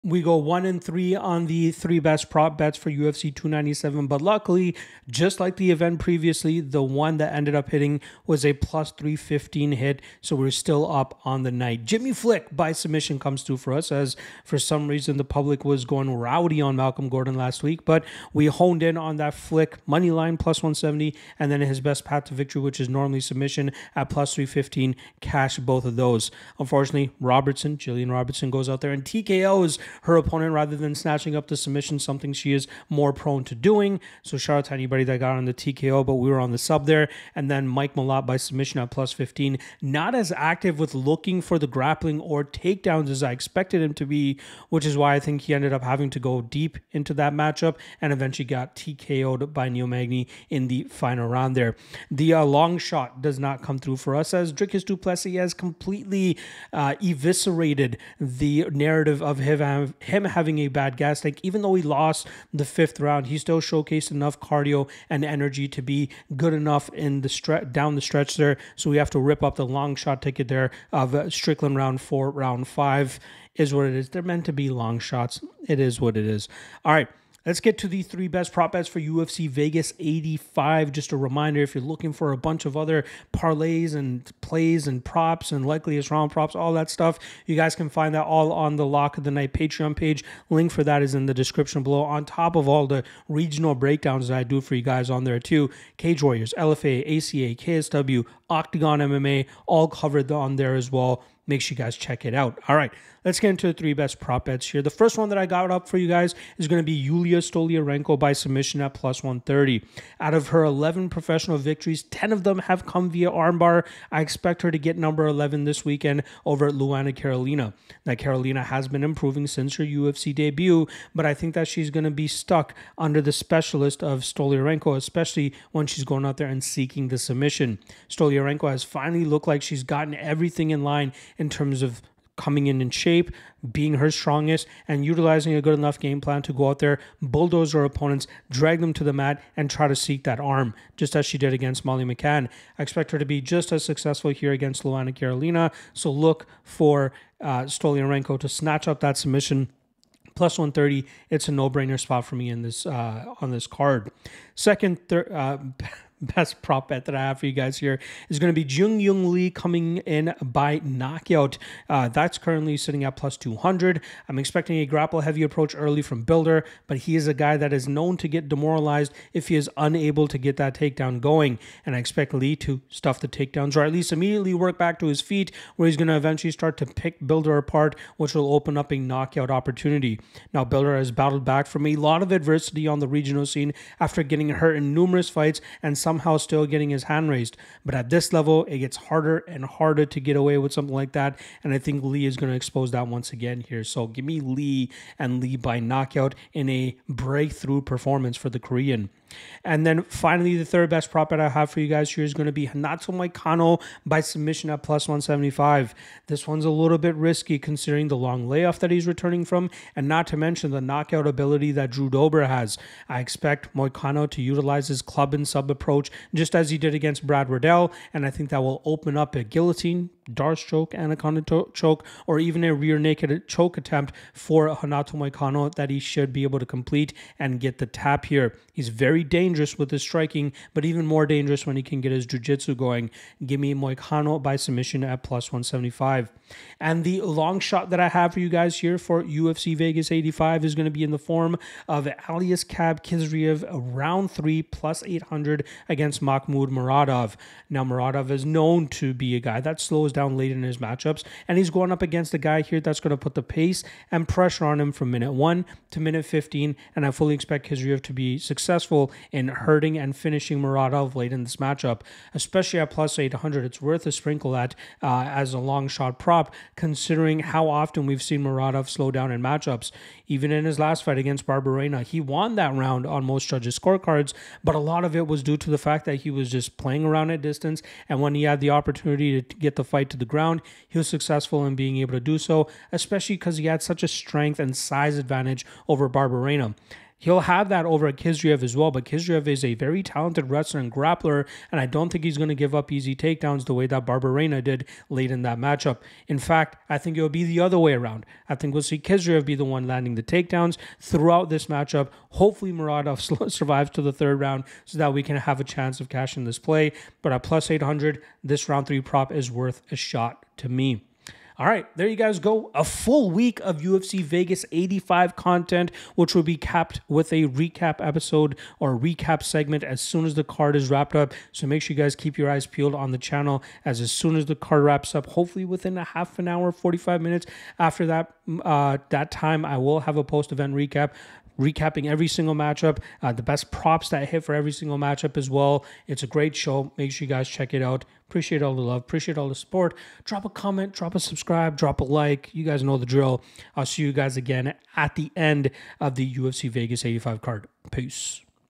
We go 1-3 on the three best prop bets for UFC 297, but luckily, just like the event previously, the one that ended up hitting was a plus 315 hit, so we're still up on the night. Jimmy Flick by submission comes through for us, as for some reason the public was going rowdy on Malcolm Gordon last week, but we honed in on that Flick money line plus 170, and then his best path to victory, which is normally submission, at plus 315, cash both of those. Unfortunately, Jillian Robertson goes out there and TKOs her opponent rather than snatching up the submission, something she is more prone to doing. So shout out to anybody that got on the TKO, but we were on the sub there. And then Mike Malott by submission at plus 15. Not as active with looking for the grappling or takedowns as I expected him to be, which is why I think he ended up having to go deep into that matchup and eventually got TKO'd by Neil Magny in the final round there. The long shot does not come through for us, as Dricus du Plessis has completely eviscerated the narrative of him having a bad gas tank. Even though he lost the fifth round, he still showcased enough cardio and energy to be good enough in the down the stretch there. So we have to rip up the long shot ticket there of Strickland round 4, round 5 is what it is. They're meant to be long shots. It is what it is. All right. Let's get to the three best prop bets for UFC Vegas 85. Just a reminder, if you're looking for a bunch of other parlays and plays and props and likeliest round props, all that stuff, you guys can find that all on the Lock of the Night Patreon page. Link for that is in the description below, on top of all the regional breakdowns that I do for you guys on there too. Cage Warriors, LFA, ACA, KSW, Octagon MMA, all covered on there as well. Make sure you guys check it out. All right, let's get into the three best prop bets here. The first one that I got up for you guys is going to be Yulia Stoliarenko by submission at plus 130. Out of her 11 professional victories, 10 of them have come via armbar. I expect her to get number 11 this weekend over at Luana Carolina. Now, Carolina has been improving since her UFC debut, but I think that she's going to be stuck under the specialist of Stoliarenko, especially when she's going out there and seeking the submission. Stoliarenko has finally looked like she's gotten everything in line in terms of coming in shape, being her strongest, and utilizing a good enough game plan to go out there, bulldoze her opponents, drag them to the mat, and try to seek that arm, just as she did against Molly McCann. I expect her to be just as successful here against Luana Carolina, so look for Stoliarenko to snatch up that submission. Plus 130, it's a no-brainer spot for me in this on this card. Second, best prop bet that I have for you guys here is going to be Jung Young Lee coming in by knockout. That's currently sitting at plus 200. I'm expecting a grapple heavy approach early from Builder, but he is a guy that is known to get demoralized if he is unable to get that takedown going. And I expect Lee to stuff the takedowns, or at least immediately work back to his feet, where he's going to eventually start to pick Builder apart, which will open up a knockout opportunity. Now, Builder has battled back from a lot of adversity on the regional scene after getting hurt in numerous fights and somehow still getting his hand raised. But at this level, it gets harder and harder to get away with something like that. And I think Lee is going to expose that once again here. So give me Lee, and Lee by knockout in a breakthrough performance for the Korean. And then finally, the third best prop bet I have for you guys here is going to be Renato Moicano by submission at plus 175. This one's a little bit risky considering the long layoff that he's returning from, and not to mention the knockout ability that Drew Dober has. I expect Moicano to utilize his club and sub approach just as he did against Brad Riddell, and I think that will open up a guillotine, Darce choke, anaconda choke, or even a rear naked choke attempt for Renato Moicano that he should be able to complete and get the tap here. He's very dangerous with his striking, but even more dangerous when he can get his jiu-jitsu going. Give me Moicano by submission at plus 175. And the long shot that I have for you guys here for UFC Vegas 85 is going to be in the form of Alias Kab Kizriev, round 3 plus 800 against Mahmoud Muradov. Now, Muradov is known to be a guy that slows down late in his matchups, and he's going up against a guy here that's going to put the pace and pressure on him from minute 1 to minute 15, and I fully expect Kizriev to be successful in hurting and finishing Muradov late in this matchup, especially at plus 800. It's worth a sprinkle at as a long shot prop, considering how often we've seen Muradov slow down in matchups. Even in his last fight against Barberena, he won that round on most judges' scorecards, but a lot of it was due to the fact that he was just playing around at distance, and when he had the opportunity to get the fight to the ground, he was successful in being able to do so, especially because he had such a strength and size advantage over Barberena. He'll have that over Khizriev as well, but Khizriev is a very talented wrestler and grappler, and I don't think he's going to give up easy takedowns the way that Barberena did late in that matchup. In fact, I think it'll be the other way around. I think we'll see Khizriev be the one landing the takedowns throughout this matchup. Hopefully Muradov survives to the third round so that we can have a chance of cashing this play, but at plus 800, this round 3 prop is worth a shot to me. All right, there you guys go. A full week of UFC Vegas 85 content, which will be capped with a recap episode or recap segment as soon as the card is wrapped up. So make sure you guys keep your eyes peeled on the channel as soon as the card wraps up, hopefully within a half an hour, 45 minutes after that, that time, I will have a post-event recap, recapping every single matchup, the best props that hit for every single matchup as well. It's a great show. Make sure you guys check it out. Appreciate all the love. Appreciate all the support. Drop a comment, drop a subscribe, drop a like. You guys know the drill. I'll see you guys again at the end of the UFC Vegas 85 card. Peace.